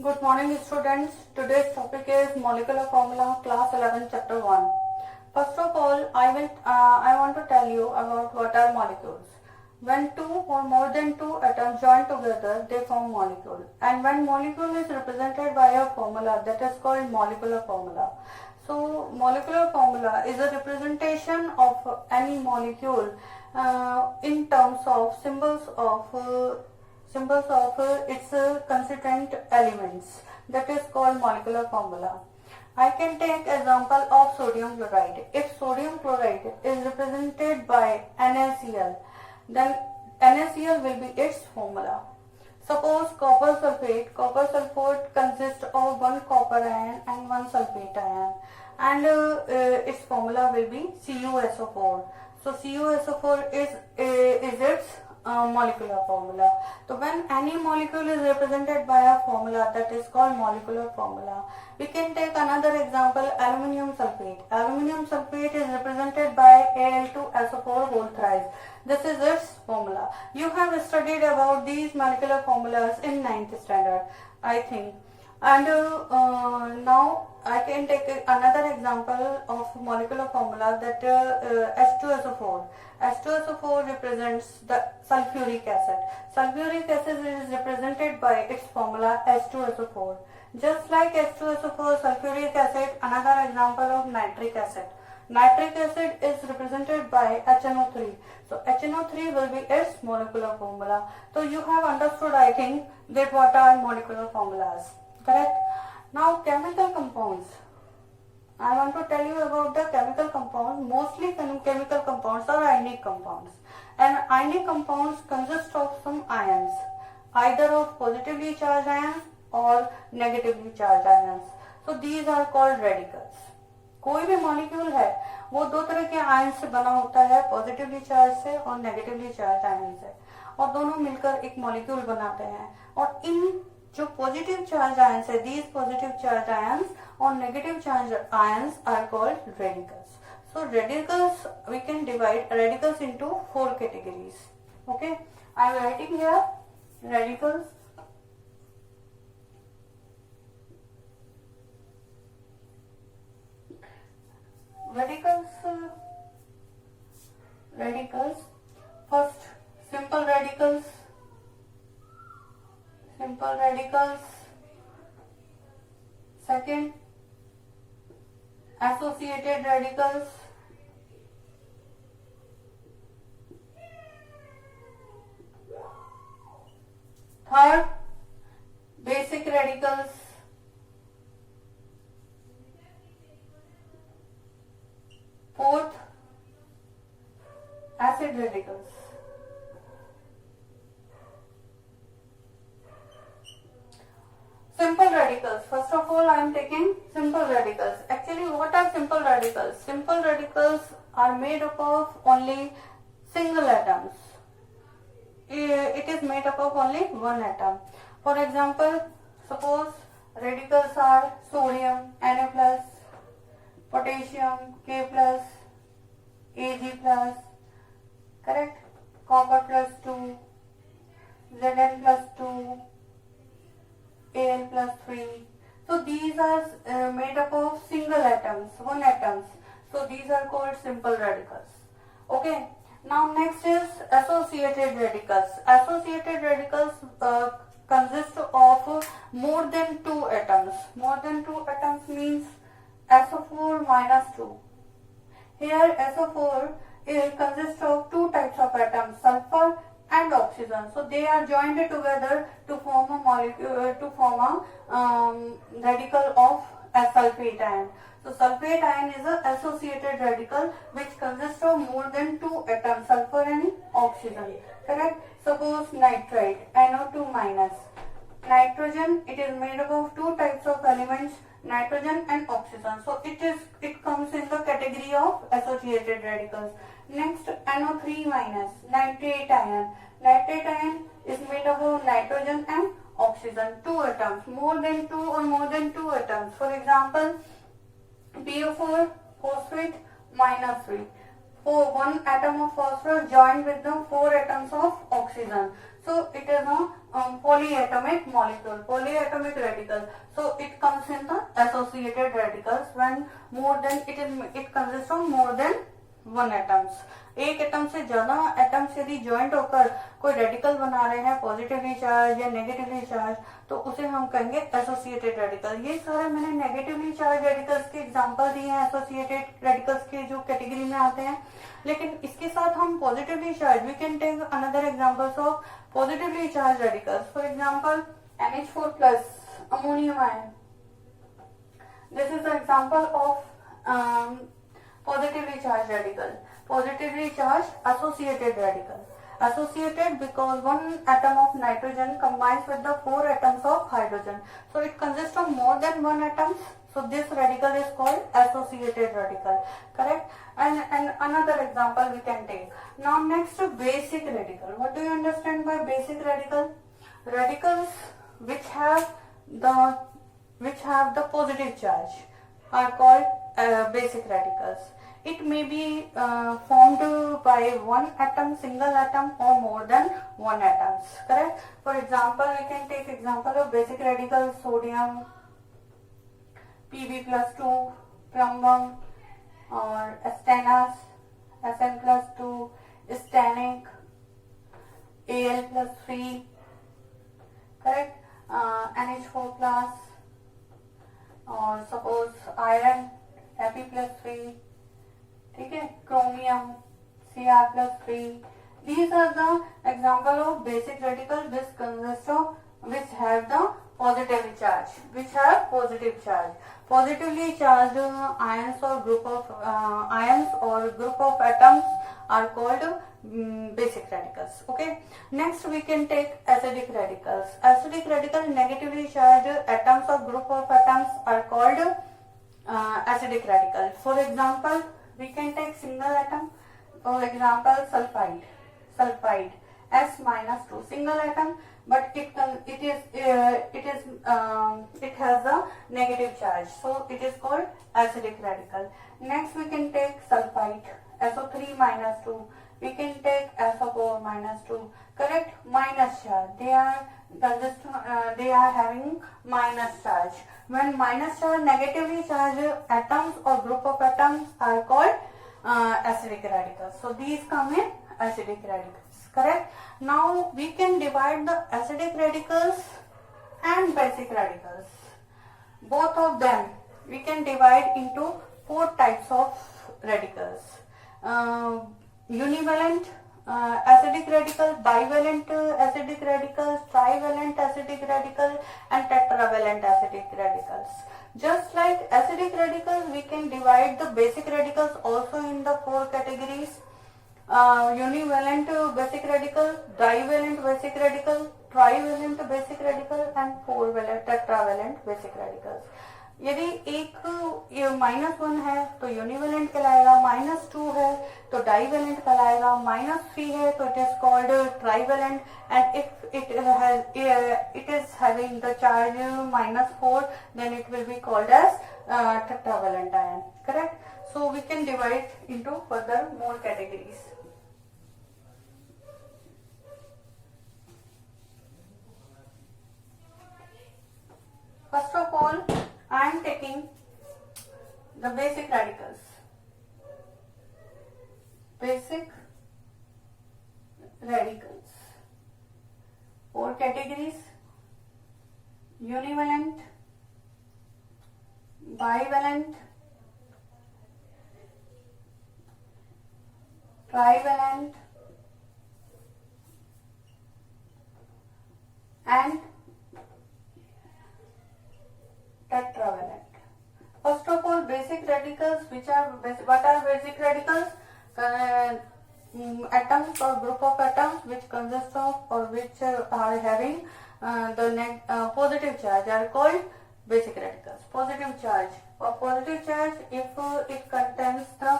Good morning students. Today's topic is molecular formula class 11 chapter 1. First of all, I want to tell you about what are molecules. When two or more than two atoms join together, they form molecule. And when molecule is represented by a formula, that is called molecular formula. So molecular formula is a representation of any molecule in terms of symbols of its constituent elements, that is called molecular formula. I can take example of sodium chloride. If sodium chloride is represented by NaCl, then NaCl will be its formula. Suppose copper sulfate consists of one copper ion and one sulfate ion, and its formula will be CuSO4. So CuSO4 is its molecular formula. So when any molecule is represented by a formula, that is called molecular formula. We can take another example, aluminium sulfate. Aluminium sulfate is represented by Al2SO4 whole thrice. This is its formula. You have studied about these molecular formulas in 9th standard, I think. And now I can take another example of molecular formula, that H2SO4. H2SO4 represents the sulfuric acid. Sulfuric acid is represented by its formula H2SO4. Just like H2SO4, sulfuric acid, another example of nitric acid. Nitric acid is represented by HNO3. So HNO3 will be its molecular formula. So you have understood, I think, that what are molecular formulas. Correct? Now chemical compounds. I want to tell you about the chemical compounds. Mostly chemical compounds are ionic compounds. And ionic compounds consist of some ions, either of positively charged ions or negatively charged ions. So these are called radicals. कोई भी molecule है वो दो तरह के ion से बना होता है, पॉजिटिवली चार्ज से और नेगेटिवली चार्ज आयन से, और दोनों मिलकर एक मॉलिक्यूल बनाते हैं. और इन जो पॉजिटिव चार्ज आयंस है, these positive charge ions or negative charge ions are called radicals. So radicals, we can divide radicals into 4 categories. Okay, I am writing here radicals. Radicals. First, simple radicals. Second, associated radicals. Third, basic radicals. Fourth, acid radicals. Simple radicals. First of all, I am taking simple radicals. Actually, what are simple radicals? Simple radicals are made up of only single atoms. It is made up of only one atom. For example, suppose radicals are sodium Na+, potassium K+, Ag+, correct? Copper +2, Zn +2, Al +3. So these are made up of single atoms, one atoms. So these are called simple radicals. Okay. Now next is associated radicals. Associated radicals consist of more than 2 atoms. More than 2 atoms means SO4 minus 2. Here SO4 consists of 2 types of atoms, sulfur and oxygen. So they are joined together to form a molecule, to form a radical of a sulfate ion. So sulfate ion is an associated radical which consists of more than 2 atoms, sulfur and oxygen. Correct? Suppose nitrite, NO2 minus. Nitrogen, it is made up of 2 types of elements, nitrogen and oxygen. So it comes in the category of associated radicals. Next, NO3 minus, nitrate ion. Nitrate ion is made up of nitrogen and oxygen, 2 atoms, more than 2 or more than 2 atoms. For example, PO4 phosphate minus 3. 1 atom of phosphorus joined with the 4 atoms of oxygen. So it is a polyatomic molecule, polyatomic radical. So it comes in the associated radicals when it consists of more than one atoms. एक atom से ज्यादा atoms यदि joint होकर कोई radical बना रहे हैं positively charge या नेगेटिवली चार्ज, तो उसे हम कहेंगे एसोसिएटेड रेडिकल. ये सारे मैंने नेगेटिवली चार्ज रेडिकल्स के एग्जांपल दिए हैं एसोसिएटेड रेडिकल्स के जो कैटेगरी में आते हैं. लेकिन इसके साथ हम positively charge, we can take another examples of positively charge radicals. For example NH4+ ammonium ion. This is the example of positively charged radical, positively charged associated radical. Associated because one atom of nitrogen combines with the 4 atoms of hydrogen. So it consists of more than one atom. So this radical is called associated radical. Correct? And another example we can take. Now next, basic radical. What do you understand by basic radical? Radicals which have the positive charge are called basic radicals. It may be formed by one atom, single atom, or more than one atoms. Correct? For example, we can take example of basic radical sodium, Pb+2, plumbum, or stannous, Sn+2, stannic, Al+3. Correct? NH4+, or suppose iron, Fe+3. ठीक है, chromium, Cr+3. These are the example of basic radical which have the positive charge, which have positive charge. Positively charged ions or group of atoms are called basic radicals. Okay. Next we can take acidic radicals. Acidic radical, negatively charged atoms or group of atoms are called acidic radical. For example, we can take single atom. For example, sulfide S-2, single atom, but it has a negative charge, so it is called acidic radical. Next we can take sulfite SO3-2. We can take SO4-2. Correct? Minus charge. They are having minus charge. When minus charge, negatively charged atoms or group of atoms are called acidic radicals. So these come in acidic radicals. Correct? Now we can divide the acidic radicals and basic radicals. Both of them we can divide into 4 types of radicals. Univalent acidic radical, bivalent acidic radicals, trivalent acidic radical, and tetravalent acidic radicals. Just like acidic radicals, we can divide the basic radicals also in the 4 categories. Univalent basic radical, divalent basic radical, trivalent basic radical, and 4-valent tetravalent basic radicals. यदि एक -1 है तो यूनिवेलेंट कहलाएगा, -2 है तो divalent कहलाएगा, -3 है तो it is called trivalent, and if it is having the charge -4 then it will be called as tetravalent ion. Correct? So we can divide into further more categories. First of all, I am taking the basic radicals. Basic radicals. 4 categories: univalent, bivalent, trivalent, and tetravalent. First of all, basic radicals. What are basic radicals? Atoms or group of atoms which consist of or which are having the positive charge are called basic radicals. Positive charge. For positive charge, if it contains the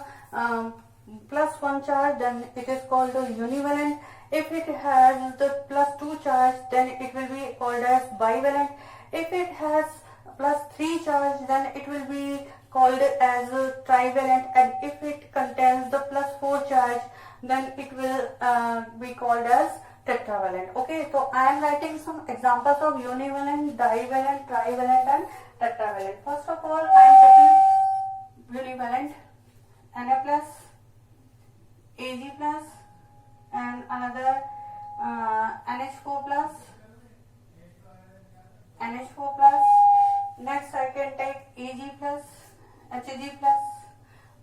+1 charge, then it is called univalent. If it has the +2 charge, then it will be called as bivalent. If it has +3 charge, then it will be called as trivalent, and if it contains the +4 charge, then it will be called as tetravalent. Okay, so I am writing some examples of univalent, divalent, trivalent and tetravalent. First of all, I am taking univalent, Na plus, Ag plus and another NH4 plus, NH4 plus. Next I can take Ag plus, Hg plus.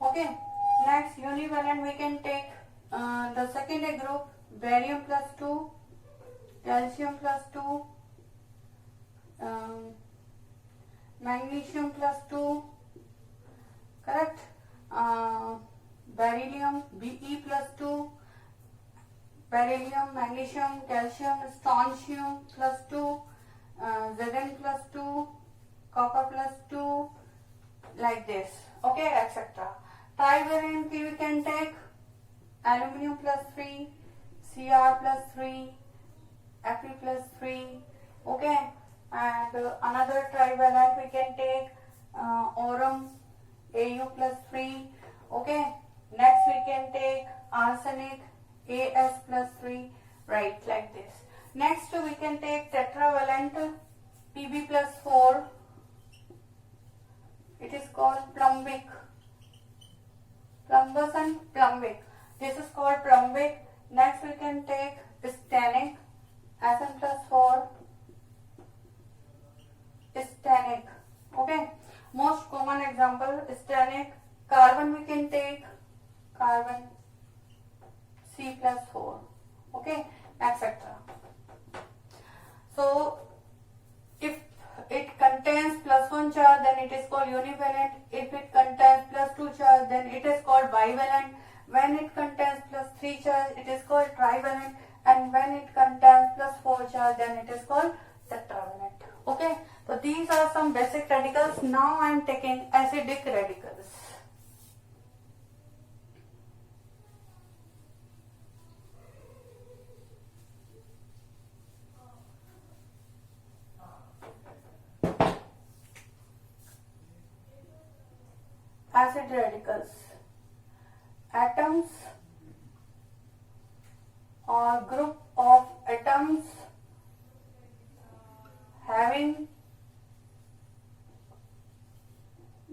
Okay, next univalent we can take the secondary group, barium plus 2, calcium plus 2, magnesium plus 2, correct, beryllium, Be plus 2, beryllium, magnesium, calcium, strontium plus 2, Zn plus 2, copper plus 2, like this, okay, etc. Trivalent we can take aluminum plus 3, Cr plus 3, Fe plus 3, okay, and another trivalent we can take aurum, Au plus 3, okay. Next we can take arsenic, As plus 3, right, like this. Next we can take tetravalent, Pb plus 4, it is called plumbic, plumbus and plumbic, this is called plumbic. Next we can take stannic, Sn plus 4, stannic, okay. Most common example, stannic. Carbon we can take carbon, C plus 4, okay, etc. So if it contains plus 1 charge, then it is called univalent. If it contains plus 2 charge, then it is called bivalent. When it contains plus 3 charge, it is called trivalent. And when it contains plus 4 charge, then it is called tetravalent. Okay, so these are some basic radicals. Now I am taking acidic radicals. Acid radicals, atoms or group of atoms having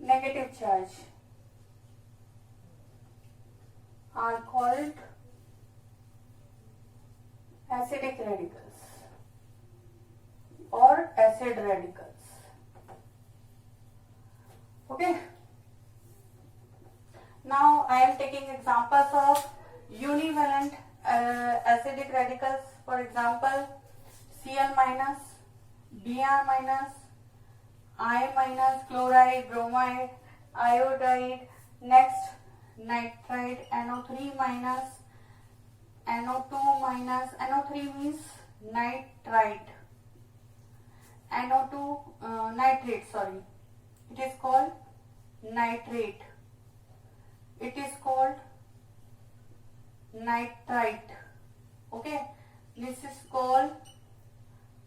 negative charge are called acidic radicals or acid radicals. Okay. Now I am taking examples of univalent acidic radicals. For example, Cl minus, Br minus, I minus, chloride, bromide, iodide. Next, nitride, NO3 minus, NO2 minus. NO3 means nitrite. NO2 nitrate. Sorry, it is called nitrate. It is called nitrite. Okay, this is called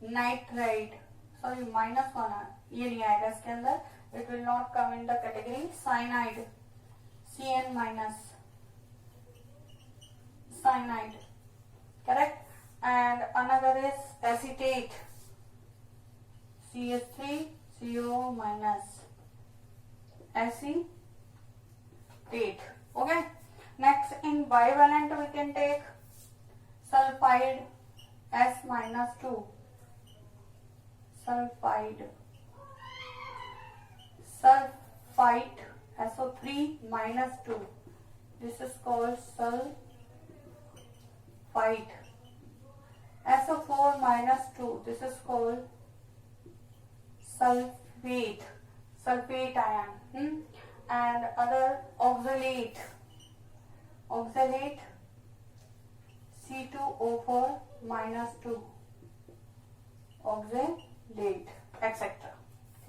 nitrite. Sorry, minus one ये नहीं आएगा इसके अंदर. It will not come in the category. Cyanide, Cn minus, cyanide, correct. And another is acetate, CH3CO minus, acetate. Okay. Next, in bivalent we can take sulfide, S minus 2, sulfide, sulfite, SO3 minus 2, this is called sulfite. SO4 minus 2, this is called sulfate, sulfate ion. And other oxalate, oxalate, C2O4 minus 2, oxalate, etc.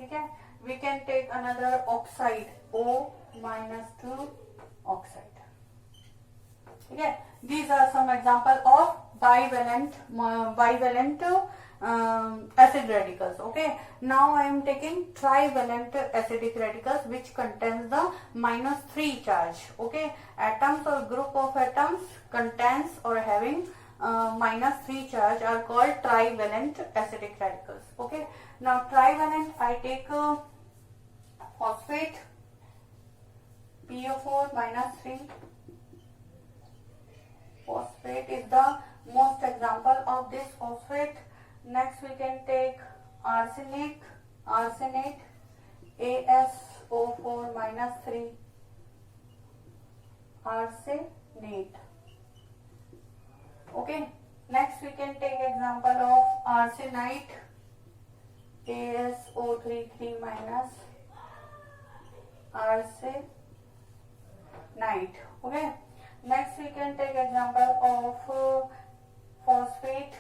Okay, we can take another oxide, O minus 2 oxide. Okay, these are some examples of bivalent acid radicals. Okay, now I am taking trivalent acidic radicals which contains the -3 charge. Okay, atoms or group of atoms contains or having -3 charge are called trivalent acidic radicals. Okay, now trivalent, I take phosphate PO4 -3. Phosphate is the most example of this phosphate. Next we can take arsenic, arsenate ASO4 -3, arsenate. Okay, next we can take example of arsenite ASO33 minus, arsenite. Okay, next we can take example of phosphate,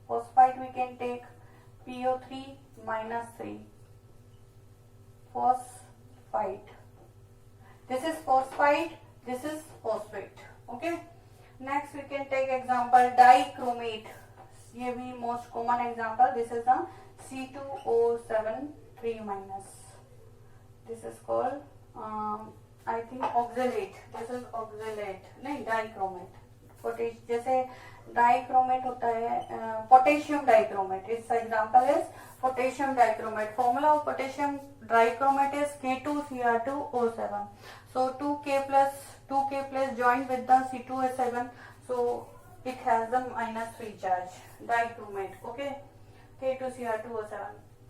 phosphite we can take PO3 -3, phosphite. This is phosphite, this is phosphate. Okay, next we can take example dichromate. ये भी most common example. This is the C2O7 minus. This is called I think oxalate. This is oxalate, नहीं dichromate. जैसे dichromate होता है potassium dichromate. Its example is potassium dichromate. Formula of potassium dichromate is K2Cr2O7. So 2K plus joined with the C2H7, so it has the -3 charge. Dichromate. Okay, K2Cr2O7.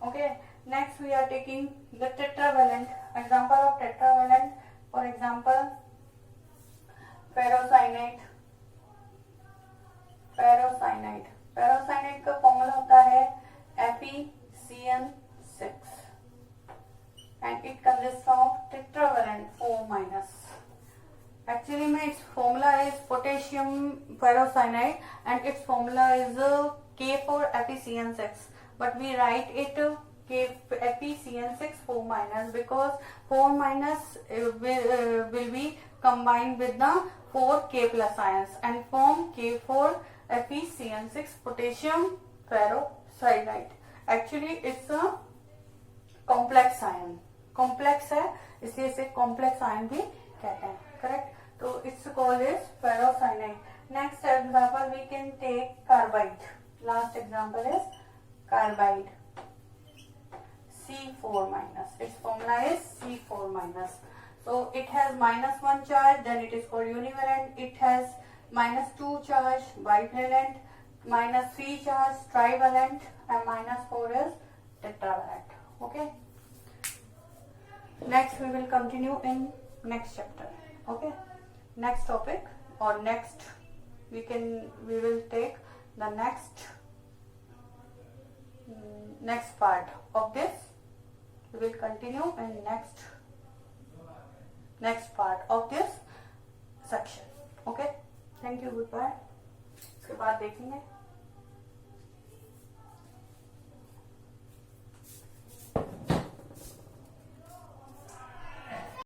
Okay, next we are taking the tetravalent. Example of tetravalent, for example ferrocyanate. Ferrocyanate का formula होता है FeCN6 and it consists of tetravalent 4 minus. Actually में its formula is potassium ferrocyanide and its formula is K4FeCN6, but we write it FeCN6 4 minus because 4 minus will be combined with the 4K plus ions and form K4FeCN6 potassium ferrocyanide. Actually it's a complex ion. Complex है इसलिए इसे complex ion भी कहते हैं. Correct? तो its called is ferrocyanide. Next example we can take carbide. Last example is carbide. C4 minus. Its formula is C4 minus. So it has -1 charge, then it is called univalent. It has -2 charge, bivalent, -3 charge, trivalent, and -4 is tetravalent. Okay. Next we will continue in next chapter. Okay. Next topic or next we will take the next part of this. We will continue in next part of this section. Okay, thank you, goodbye. इसके बाद देखेंगे